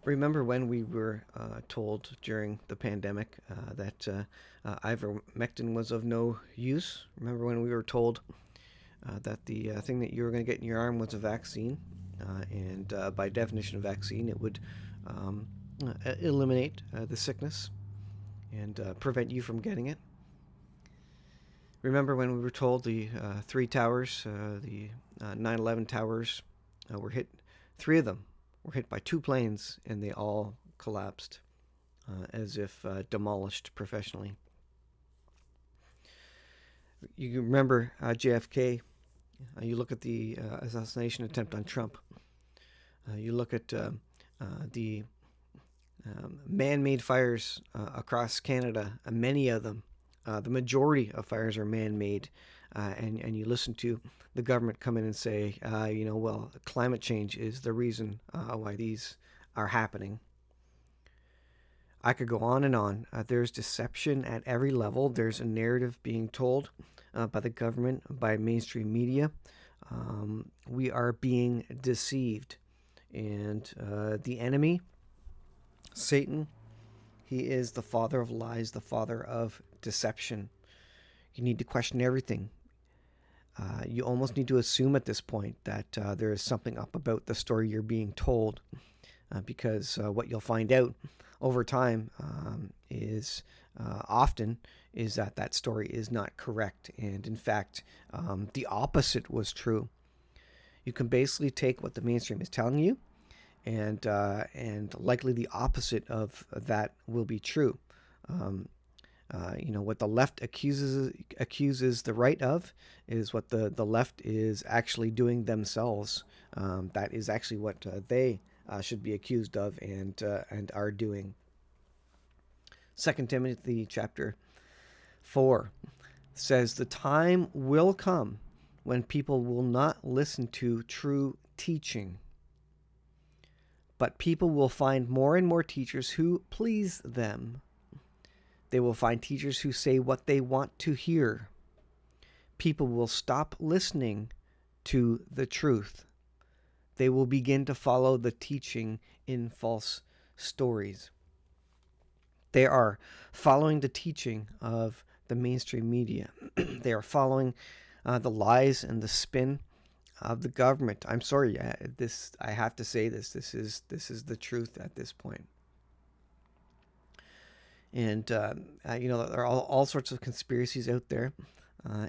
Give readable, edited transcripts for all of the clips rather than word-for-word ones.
Remember when we were told during the pandemic that ivermectin was of no use? Remember when we were told that the thing that you were going to get in your arm was a vaccine? And by definition of vaccine, it would eliminate the sickness and prevent you from getting it. Remember when we were told the three towers, the 9/11 towers, were hit? Three of them were hit by two planes, and they all collapsed as if demolished professionally. You remember JFK. You look at the assassination attempt on Trump. You look at the man-made fires across Canada. Many of them, the majority of fires are man-made, and you listen to the government come in and say, well, climate change is the reason why these are happening. I could go on and on. There's deception at every level. There's a narrative being told by the government, by mainstream media. We are being deceived. And the enemy, Satan, he is the father of lies, the father of deception. You need to question everything. You almost need to assume at this point that there is something up about the story you're being told, because what you'll find out over time is often is that story is not correct, and in fact, the opposite was true. You can basically take what the mainstream is telling you, and likely the opposite of that will be true. What the left accuses the right of is what the left is actually doing themselves. That is actually what they should be accused of and are doing. 2 Timothy chapter 4 says, "The time will come when people will not listen to true teaching, but people will find more and more teachers who please them. They will find teachers who say what they want to hear. People will stop listening to the truth. They will begin to follow the teaching in false stories." They are following the teaching of the mainstream media. They are following the lies and the spin of the government. I'm sorry, I have to say this. This is the truth at this point. And there are all sorts of conspiracies out there,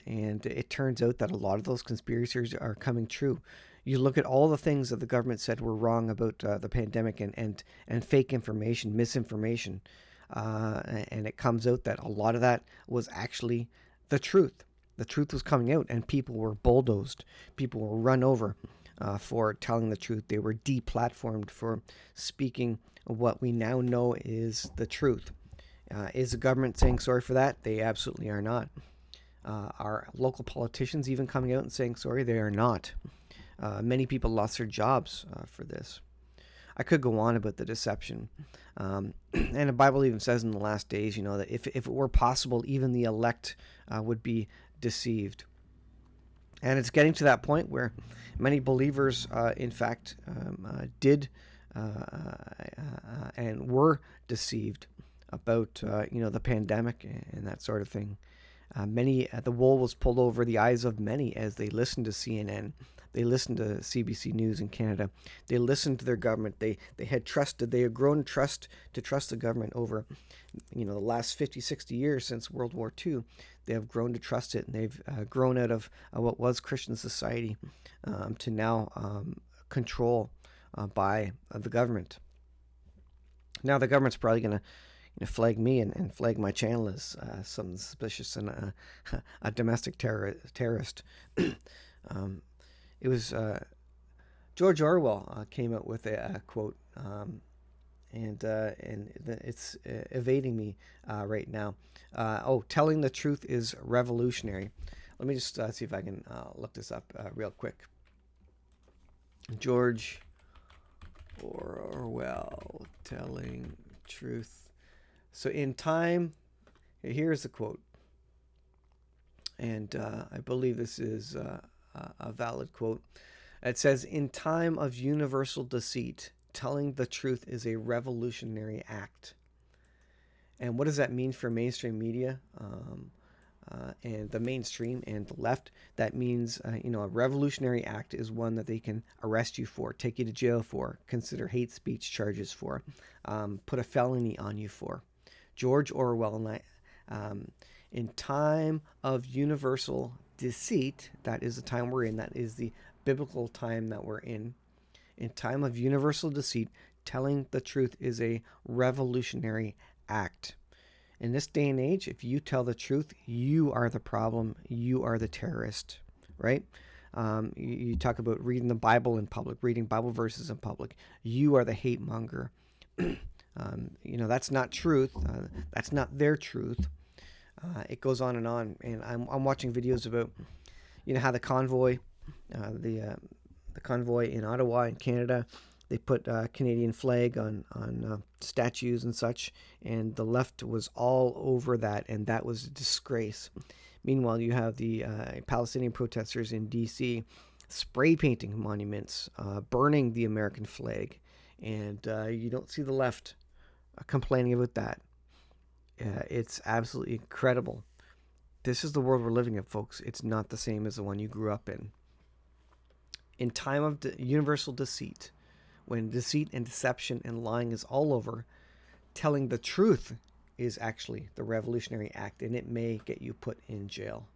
and it turns out that a lot of those conspiracies are coming true. You look at all the things that the government said were wrong about the pandemic and fake information, misinformation, and it comes out that a lot of that was actually the truth. The truth was coming out, and people were bulldozed. People were run over for telling the truth. They were deplatformed for speaking what we now know is the truth. Is the government saying sorry for that? They absolutely are not. Are local politicians even coming out and saying sorry? They are not. Many people lost their jobs for this. I could go on about the deception. And the Bible even says in the last days, that if it were possible, even the elect would be deceived. And it's getting to that point where many believers, in fact, did and were deceived about, the pandemic and that sort of thing. The wool was pulled over the eyes of many as they listened to CNN. They listened to CBC News in Canada. They listened to their government. They had grown to trust the government over, the last 50, 60 years since World War II. They have grown to trust it, and they've grown out of what was Christian society to now control by the government. Now the government's probably going to flag me and flag my channel as something suspicious and a domestic terrorist. It was George Orwell came out with a quote, and it's evading me right now. Telling the truth is revolutionary. Let me just see if I can look this up real quick. George Orwell, telling truth. So in time, here's the quote, and I believe this is a valid quote. It says, "In time of universal deceit, telling the truth is a revolutionary act. And what does that mean for mainstream media and the mainstream and the left? That means, a revolutionary act is one that they can arrest you for, take you to jail for, consider hate speech charges for, put a felony on you for. George Orwell, in time of universal deceit, that is the time we're in, that is the biblical time that we're in time of universal deceit, telling the truth is a revolutionary act. In this day and age, if you tell the truth, you are the problem. You are the terrorist, right? You talk about reading the Bible in public, reading Bible verses in public. You are the hate monger. That's not truth. That's not their truth. It goes on. And I'm watching videos about, how the convoy, the convoy in Ottawa in Canada, they put a Canadian flag on statues and such, and the left was all over that, and that was a disgrace. Meanwhile, you have the Palestinian protesters in D.C. spray painting monuments, burning the American flag, and you don't see the left complaining about that. It's absolutely incredible. This is the world we're living in, folks. It's not the same as the one you grew up in. In time of universal deceit, when deceit and deception and lying is all over, telling the truth is actually the revolutionary act, and it may get you put in jail.